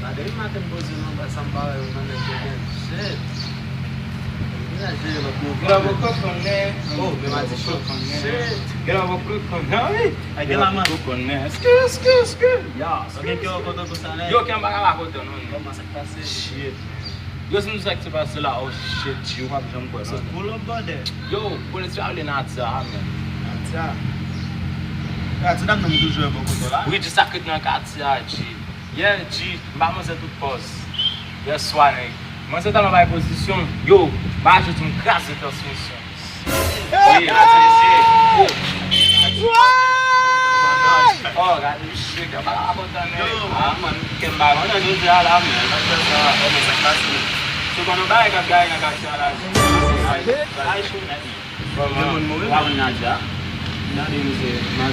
Ada yung makan bozo ng basambahay yung mga nagiging. Shit. Grava coconut. Oh, me mais shit. Grava coconut. Aí tem lá, mano. Coconut. Skr. Ya, só que eu conto com sana. Yo, quem vai lá contar não? Vamos massacrar shit. Yo, se não sabe que você vai lá, oh shit, you have some coisa. So pull up body. Yo, police traveling outside, man. Ata. Ata dam não muito jogo com lá. O que está aqui na casa, G. Yeah, G, vamos fazer tudo pós. Yes, one. Mas você tá numa posição, yo, baixa de casa da função. Sim, oh, cara, chega para botar né. Ah, mano, que bagulho, não é já lá, mano. So quando vai com a guy na casa lá. Aí chuta. Vamos, vamos, vamos. Vamos na já. Nada dizer, mas